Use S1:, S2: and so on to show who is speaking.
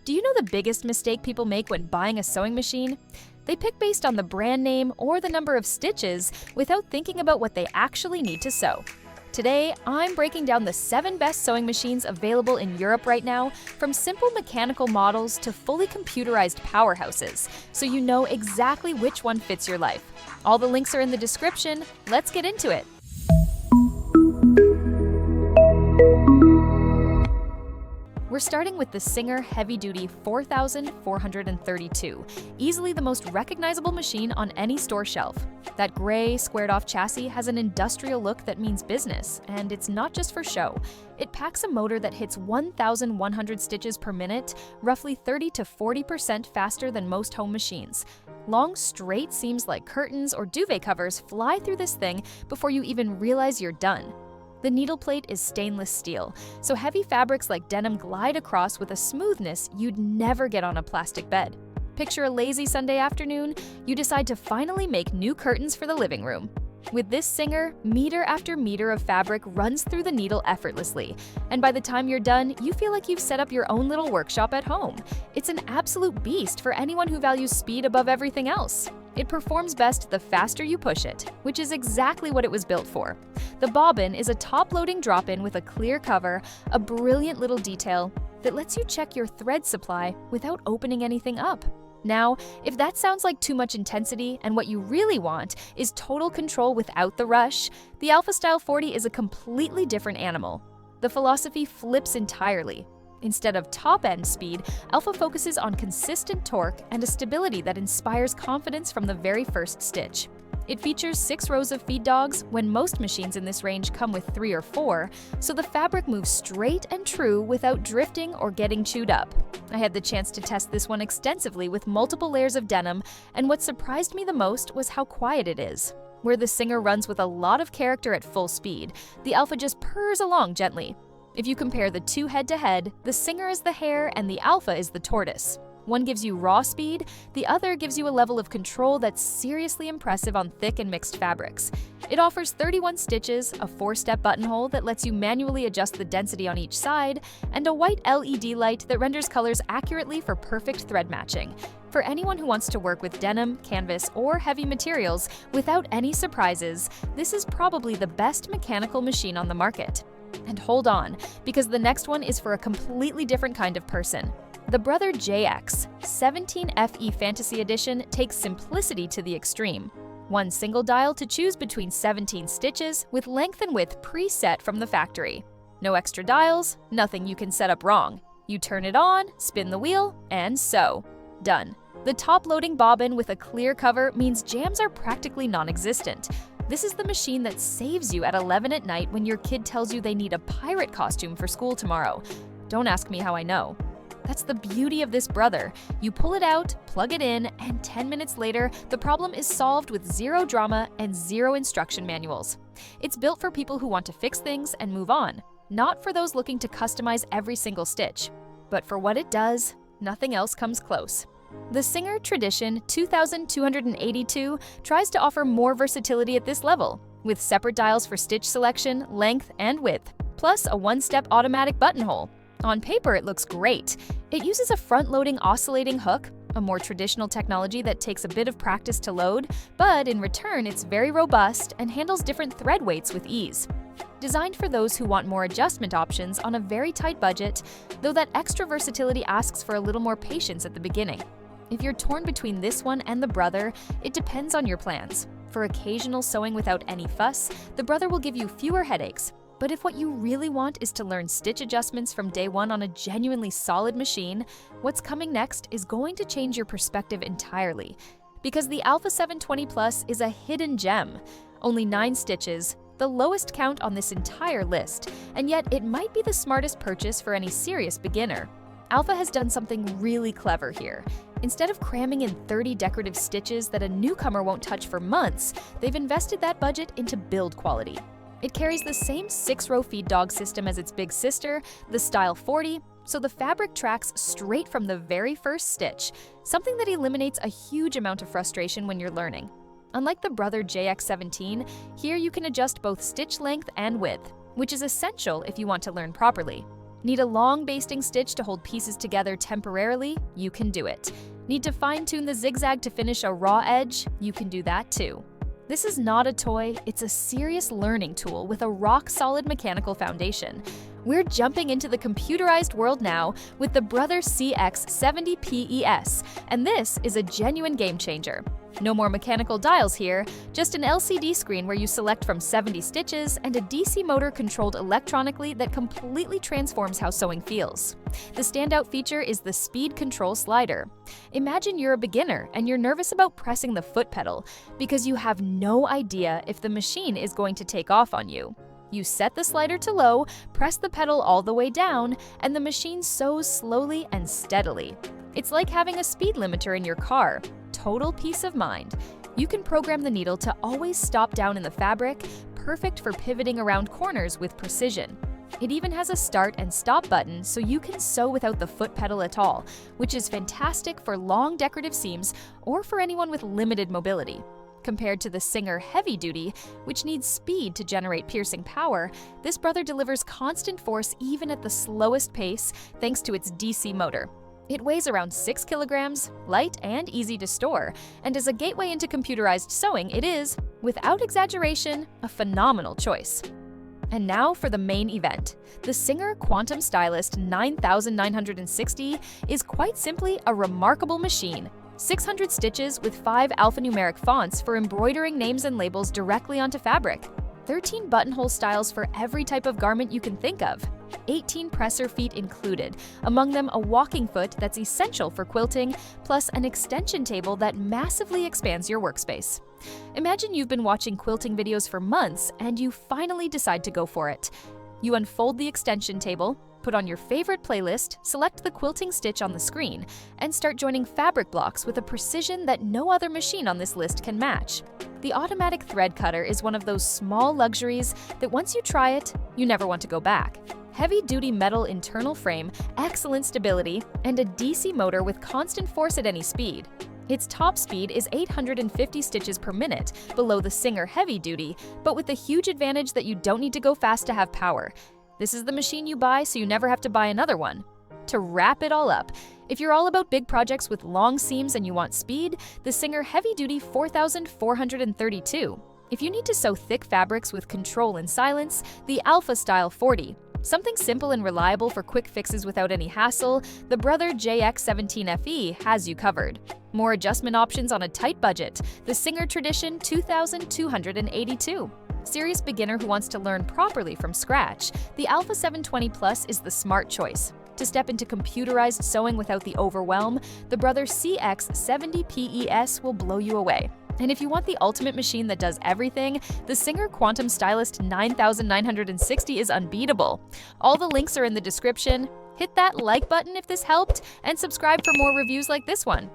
S1: Do you know the biggest mistake people make when buying a sewing machine? They pick based on the brand name or the number of stitches without thinking about what they actually need to sew. Today, I'm breaking down the 7 best sewing machines available in Europe right now, from simple mechanical models to fully computerized powerhouses, so you know exactly which one fits your life. All the links are in the description. Let's get into it. We're starting with the Singer Heavy Duty 4432, easily the most recognizable machine on any store shelf. That gray, squared-off chassis has an industrial look that means business, and it's not just for show. It packs a motor that hits 1,100 stitches per minute, roughly 30 to 40% faster than most home machines. Long, straight seams like curtains or duvet covers fly through this thing before you even realize you're done. The needle plate is stainless steel, so heavy fabrics like denim glide across with a smoothness you'd never get on a plastic bed. Picture a lazy Sunday afternoon, you decide to finally make new curtains for the living room. With this Singer, meter after meter of fabric runs through the needle effortlessly, and by the time you're done, you feel like you've set up your own little workshop at home. It's an absolute beast for anyone who values speed above everything else. It performs best the faster you push it, which is exactly what it was built for. The bobbin is a top-loading drop-in with a clear cover, a brilliant little detail that lets you check your thread supply without opening anything up. Now, if that sounds like too much intensity and what you really want is total control without the rush, the Alpha Style 40 is a completely different animal. The philosophy flips entirely. Instead of top-end speed, Alpha focuses on consistent torque and a stability that inspires confidence from the very first stitch. It features 6 rows of feed dogs when most machines in this range come with 3 or 4, so the fabric moves straight and true without drifting or getting chewed up. I had the chance to test this one extensively with multiple layers of denim, and what surprised me the most was how quiet it is. Where the Singer runs with a lot of character at full speed, the Alpha just purrs along gently. If you compare the two head-to-head, the Singer is the hare and the Alpha is the tortoise. One gives you raw speed, the other gives you a level of control that's seriously impressive on thick and mixed fabrics. It offers 31 stitches, a 4-step buttonhole that lets you manually adjust the density on each side, and a white LED light that renders colors accurately for perfect thread matching. For anyone who wants to work with denim, canvas, or heavy materials without any surprises, this is probably the best mechanical machine on the market. And hold on, because the next one is for a completely different kind of person. The Brother JX 17FE Fantasy Edition takes simplicity to the extreme. One single dial to choose between 17 stitches with length and width preset from the factory. No extra dials, nothing you can set up wrong. You turn it on, spin the wheel, and sew. Done. The top-loading bobbin with a clear cover means jams are practically non-existent. This is the machine that saves you at 11 at night when your kid tells you they need a pirate costume for school tomorrow. Don't ask me how I know. That's the beauty of this brother. You pull it out, plug it in, and 10 minutes later, the problem is solved with zero drama and zero instruction manuals. It's built for people who want to fix things and move on, not for those looking to customize every single stitch. But for what it does, nothing else comes close. The Singer Tradition 2282 tries to offer more versatility at this level, with separate dials for stitch selection, length, and width, plus a 1-step automatic buttonhole. On paper, it looks great. It uses a front-loading oscillating hook, a more traditional technology that takes a bit of practice to load, but in return, it's very robust and handles different thread weights with ease. Designed for those who want more adjustment options on a very tight budget, though that extra versatility asks for a little more patience at the beginning. If you're torn between this one and the Brother, it depends on your plans. For occasional sewing without any fuss, the Brother will give you fewer headaches. But if what you really want is to learn stitch adjustments from day one on a genuinely solid machine, what's coming next is going to change your perspective entirely. Because the Alpha 720 Plus is a hidden gem. Only 9 stitches, the lowest count on this entire list, and yet it might be the smartest purchase for any serious beginner. Alpha has done something really clever here. Instead of cramming in 30 decorative stitches that a newcomer won't touch for months, they've invested that budget into build quality. It carries the same 6-row feed dog system as its big sister, the Style 40, so the fabric tracks straight from the very first stitch, something that eliminates a huge amount of frustration when you're learning. Unlike the Brother JX17, here you can adjust both stitch length and width, which is essential if you want to learn properly. Need a long basting stitch to hold pieces together temporarily? You can do it. Need to fine-tune the zigzag to finish a raw edge? You can do that too. This is not a toy, it's a serious learning tool with a rock-solid mechanical foundation. We're jumping into the computerized world now with the Brother CX70PES, and this is a genuine game changer. No more mechanical dials here, just an LCD screen where you select from 70 stitches and a DC motor controlled electronically that completely transforms how sewing feels. The standout feature is the speed control slider. Imagine you're a beginner and you're nervous about pressing the foot pedal because you have no idea if the machine is going to take off on you. You set the slider to low, press the pedal all the way down, and the machine sews slowly and steadily. It's like having a speed limiter in your car. Total peace of mind. You can program the needle to always stop down in the fabric, perfect for pivoting around corners with precision. It even has a start and stop button so you can sew without the foot pedal at all, which is fantastic for long decorative seams or for anyone with limited mobility. Compared to the Singer Heavy Duty, which needs speed to generate piercing power, this Brother delivers constant force even at the slowest pace thanks to its DC motor. It weighs around 6 kilograms, light and easy to store, and as a gateway into computerized sewing, it is, without exaggeration, a phenomenal choice. And now for the main event. The Singer Quantum Stylist 9960 is quite simply a remarkable machine. 600 stitches with 5 alphanumeric fonts for embroidering names and labels directly onto fabric. 13 buttonhole styles for every type of garment you can think of. 18 presser feet included, among them a walking foot that's essential for quilting, plus an extension table that massively expands your workspace. Imagine you've been watching quilting videos for months and you finally decide to go for it. You unfold the extension table, put on your favorite playlist, select the quilting stitch on the screen, and start joining fabric blocks with a precision that no other machine on this list can match. The automatic thread cutter is one of those small luxuries that once you try it, you never want to go back. Heavy-duty metal internal frame, excellent stability, and a DC motor with constant force at any speed. Its top speed is 850 stitches per minute, below the Singer Heavy Duty, but with the huge advantage that you don't need to go fast to have power. This is the machine you buy so you never have to buy another one. To wrap it all up, if you're all about big projects with long seams and you want speed, the Singer Heavy Duty 4432. If you need to sew thick fabrics with control and silence, the Alpha Style 40. Something simple and reliable for quick fixes without any hassle, the Brother JX17FE has you covered. More adjustment options on a tight budget, the Singer Tradition 2282. Serious beginner who wants to learn properly from scratch, the Alpha 720 Plus is the smart choice. To step into computerized sewing without the overwhelm, the Brother CX70PES will blow you away. And if you want the ultimate machine that does everything, the Singer Quantum Stylist 9960 is unbeatable. All the links are in the description. Hit that like button if this helped, and subscribe for more reviews like this one.